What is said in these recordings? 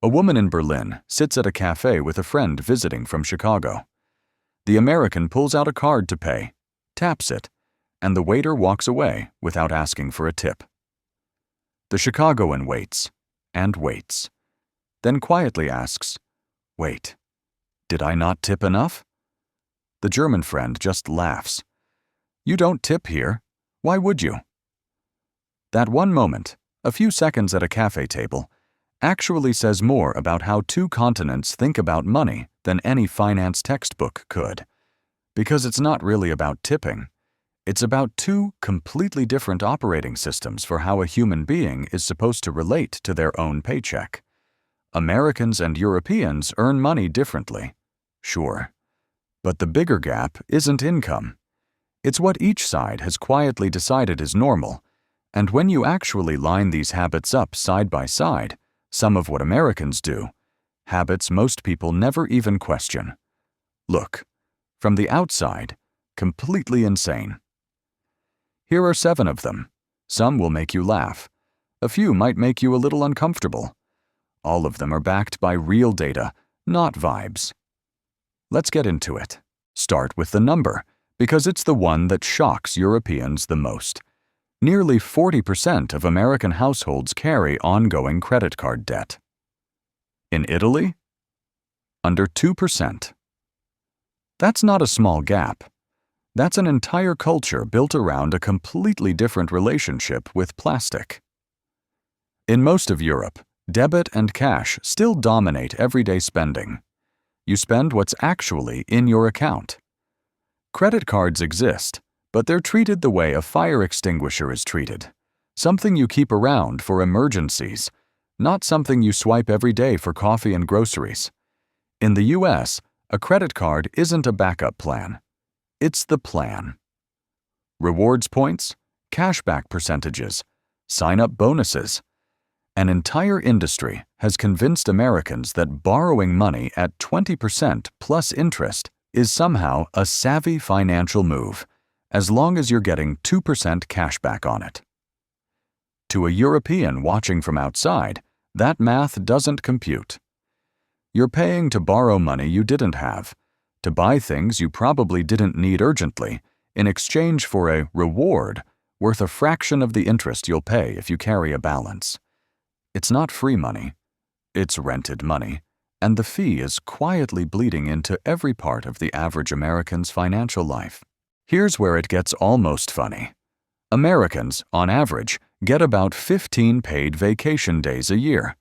A woman in Berlin sits at a cafe with a friend visiting from Chicago. The American pulls out a card to pay, taps it, and the waiter walks away without asking for a tip. The Chicagoan waits and waits, then quietly asks, "Wait, did I not tip enough?" The German friend just laughs. "You don't tip here. Why would you?" That one moment, a few seconds at a cafe table, actually says more about how two continents think about money than any finance textbook could. Because it's not really about tipping. It's about two completely different operating systems for how a human being is supposed to relate to their own paycheck. Americans and Europeans earn money differently, sure. But the bigger gap isn't income. It's what each side has quietly decided is normal, and when you actually line these habits up side by side, some of what Americans do, habits most people never even question. Look, from the outside, completely insane. Here are 7 of them. Some will make you laugh. A few might make you a little uncomfortable. All of them are backed by real data, not vibes. Let's get into it. Start with the number, because it's the one that shocks Europeans the most. Nearly 40% of American households carry ongoing credit card debt. In Italy, under 2%. That's not a small gap. That's an entire culture built around a completely different relationship with plastic. In most of Europe, debit and cash still dominate everyday spending. You spend what's actually in your account. Credit cards exist, but they're treated the way a fire extinguisher is treated. Something you keep around for emergencies, not something you swipe every day for coffee and groceries. In the US, a credit card isn't a backup plan. It's the plan. Rewards points, cashback percentages, sign-up bonuses. An entire industry has convinced Americans that borrowing money at 20% plus interest is somehow a savvy financial move, as long as you're getting 2% cashback on it. To a European watching from outside, that math doesn't compute. You're paying to borrow money you didn't have, to buy things you probably didn't need urgently, in exchange for a reward worth a fraction of the interest you'll pay if you carry a balance. It's not free money, it's rented money, and the fee is quietly bleeding into every part of the average American's financial life. Here's where it gets almost funny. Americans, on average, get about 15 paid vacation days a year,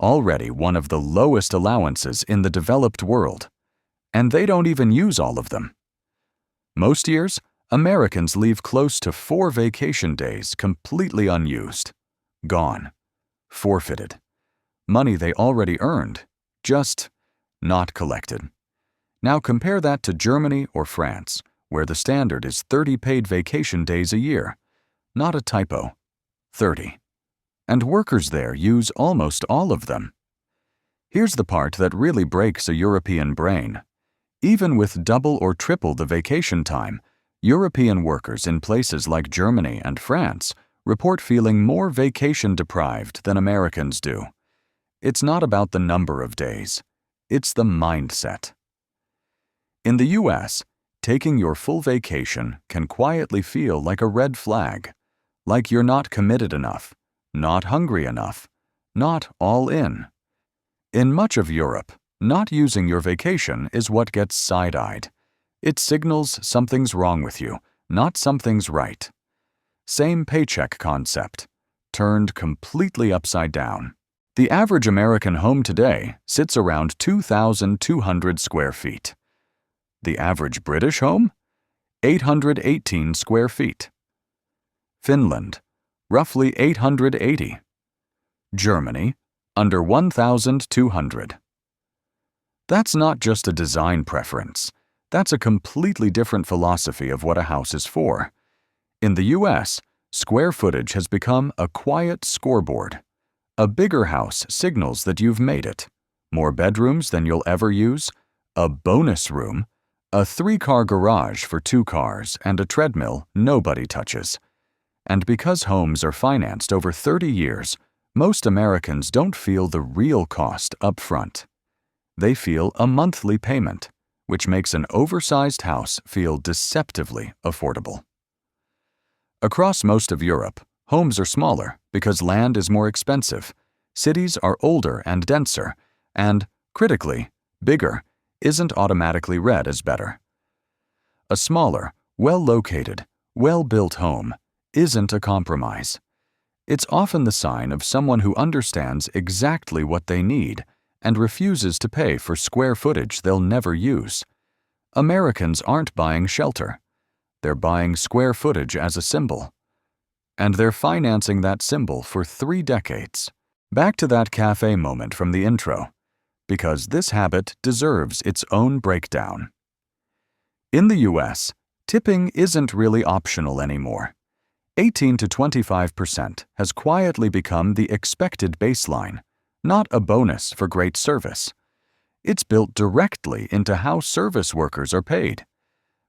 already one of the lowest allowances in the developed world. And they don't even use all of them. Most years, Americans leave close to 4 vacation days completely unused. Gone. Forfeited. Money they already earned, just not collected. Now compare that to Germany or France, where the standard is 30 paid vacation days a year. Not a typo. 30. And workers there use almost all of them. Here's the part that really breaks a European brain. Even with double or triple the vacation time, European workers in places like Germany and France report feeling more vacation-deprived than Americans do. It's not about the number of days. It's the mindset. In the US, taking your full vacation can quietly feel like a red flag, like you're not committed enough, not hungry enough, not all in. In much of Europe, not using your vacation is what gets side-eyed. It signals something's wrong with you, not something's right. Same paycheck concept, turned completely upside down. The average American home today sits around 2,200 square feet. The average British home? 818 square feet. Finland, roughly 880. Germany, under 1,200. That's not just a design preference. That's a completely different philosophy of what a house is for. In the US, square footage has become a quiet scoreboard. A bigger house signals that you've made it. More bedrooms than you'll ever use, a bonus room, a 3-car garage for 2 cars, and a treadmill nobody touches. And because homes are financed over 30 years, Most Americans don't feel the real cost up front. They feel a monthly payment, which makes an oversized house feel deceptively affordable. Across most of Europe, homes are smaller because land is more expensive, cities are older and denser, and, critically, bigger isn't automatically read as better. A smaller, well-located, well-built home isn't a compromise. It's often the sign of someone who understands exactly what they need and refuses to pay for square footage they'll never use. Americans aren't buying shelter. They're buying square footage as a symbol. And they're financing that symbol for 3 decades. Back to that cafe moment from the intro, because this habit deserves its own breakdown. In the US, tipping isn't really optional anymore. 18 to 25% has quietly become the expected baseline, not a bonus for great service. It's built directly into how service workers are paid.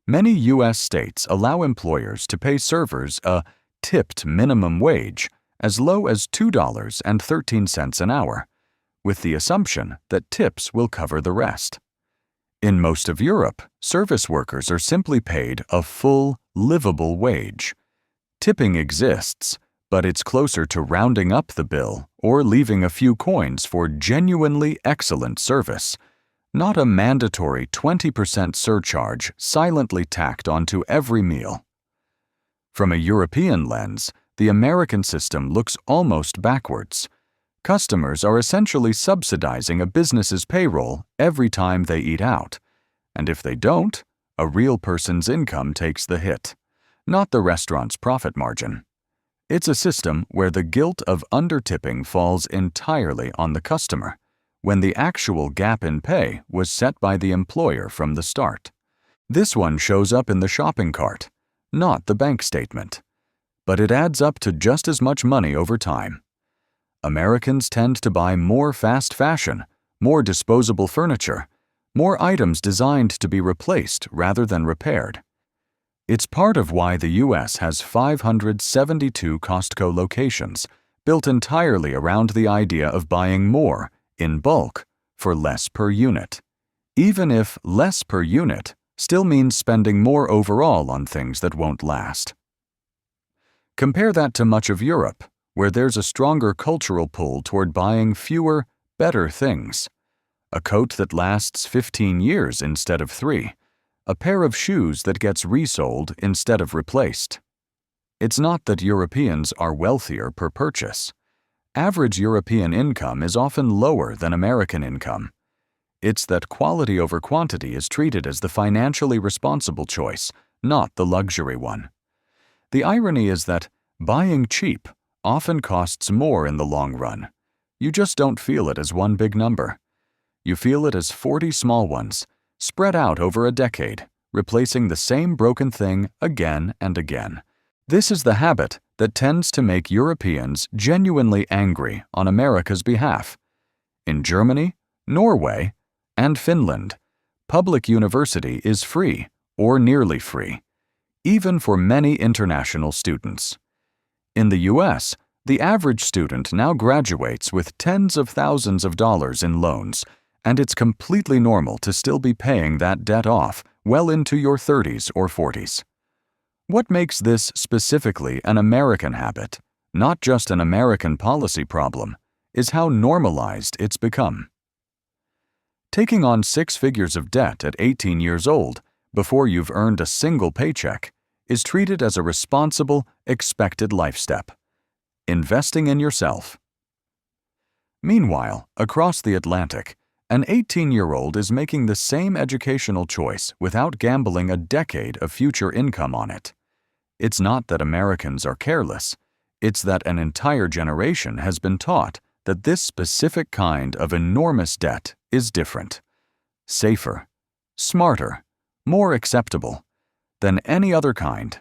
Many U.S. states allow employers to pay servers a tipped minimum wage as low as $2.13 an hour, with the assumption that tips will cover the rest. In most of Europe, service workers are simply paid a full, livable wage. Tipping exists, but it's closer to rounding up the bill or leaving a few coins for genuinely excellent service, not a mandatory 20% surcharge silently tacked onto every meal. From a European lens, the American system looks almost backwards. Customers are essentially subsidizing a business's payroll every time they eat out, and if they don't, a real person's income takes the hit, not the restaurant's profit margin. It's a system where the guilt of undertipping falls entirely on the customer, when the actual gap in pay was set by the employer from the start. This one shows up in the shopping cart, not the bank statement, but it adds up to just as much money over time. Americans tend to buy more fast fashion, more disposable furniture, more items designed to be replaced rather than repaired. It's part of why the U.S. has 572 Costco locations, built entirely around the idea of buying more, in bulk, for less per unit. Even if less per unit still means spending more overall on things that won't last. Compare that to much of Europe, where there's a stronger cultural pull toward buying fewer, better things. A coat that lasts 15 years instead of 3. A pair of shoes that gets resold instead of replaced. It's not that Europeans are wealthier per purchase. Average European income is often lower than American income. It's that quality over quantity is treated as the financially responsible choice, not the luxury one. The irony is that buying cheap often costs more in the long run. You just don't feel it as one big number. You feel it as 40 small ones, spread out over a decade, replacing the same broken thing again and again. This is the habit that tends to make Europeans genuinely angry on America's behalf. In Germany, Norway, and Finland, public university is free or nearly free, even for many international students. In the U.S., the average student now graduates with tens of thousands of dollars in loans, and it's completely normal to still be paying that debt off well into your 30s or 40s. What makes this specifically an American habit, not just an American policy problem, is how normalized it's become. Taking on 6 figures of debt at 18 years old, before you've earned a single paycheck, is treated as a responsible, expected life step. Investing in yourself. Meanwhile, across the Atlantic, an 18-year-old is making the same educational choice without gambling a decade of future income on it. It's not that Americans are careless. It's that an entire generation has been taught that this specific kind of enormous debt is different, safer, smarter, more acceptable than any other kind.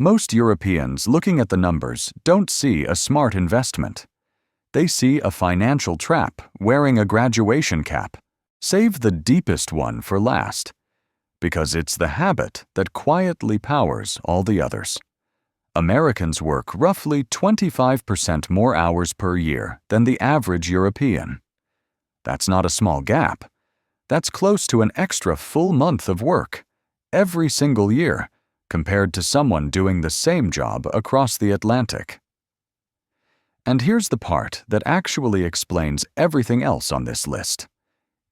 Most Europeans looking at the numbers don't see a smart investment. They see a financial trap wearing a graduation cap. Save the deepest one for last, because it's the habit that quietly powers all the others. Americans work roughly 25% more hours per year than the average European. That's not a small gap. That's close to an extra full month of work, every single year, compared to someone doing the same job across the Atlantic. And here's the part that actually explains everything else on this list.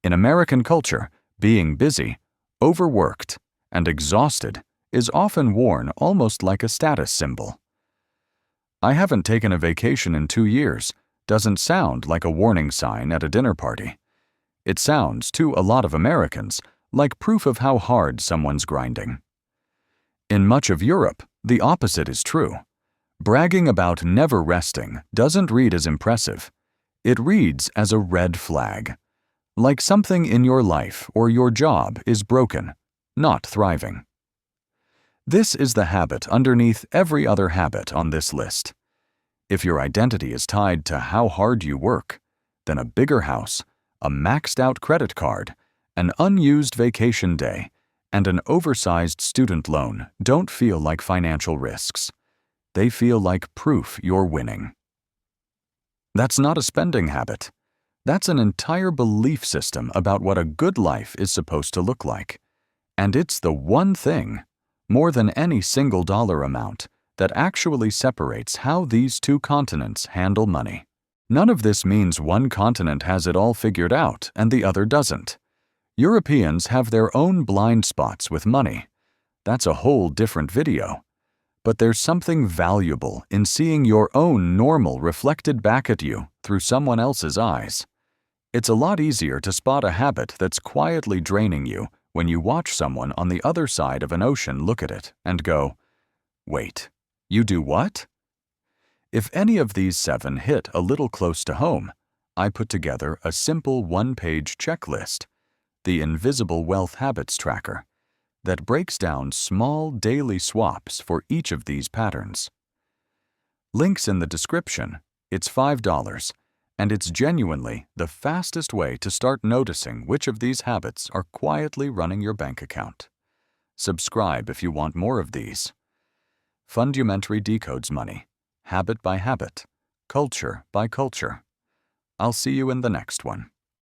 In American culture, being busy, overworked, and exhausted is often worn almost like a status symbol. "I haven't taken a vacation in 2 years" doesn't sound like a warning sign at a dinner party. It sounds, to a lot of Americans, like proof of how hard someone's grinding. In much of Europe, the opposite is true. Bragging about never resting doesn't read as impressive. It reads as a red flag. Like something in your life or your job is broken, not thriving. This is the habit underneath every other habit on this list. If your identity is tied to how hard you work, then a bigger house, a maxed-out credit card, an unused vacation day, and an oversized student loan don't feel like financial risks. They feel like proof you're winning. That's not a spending habit. That's an entire belief system about what a good life is supposed to look like. And it's the one thing, more than any single dollar amount, that actually separates how these two continents handle money. None of this means one continent has it all figured out and the other doesn't. Europeans have their own blind spots with money. That's a whole different video. But there's something valuable in seeing your own normal reflected back at you through someone else's eyes. It's a lot easier to spot a habit that's quietly draining you when you watch someone on the other side of an ocean look at it and go, "Wait, you do what?" If any of these 7 hit a little close to home, I put together a simple one-page checklist, the Invisible Wealth Habits Tracker, that breaks down small daily swaps for each of these patterns. Links in the description. It's $5, and it's genuinely the fastest way to start noticing which of these habits are quietly running your bank account. Subscribe if you want more of these. Fundamentary decodes money, habit by habit, culture by culture. I'll see you in the next one.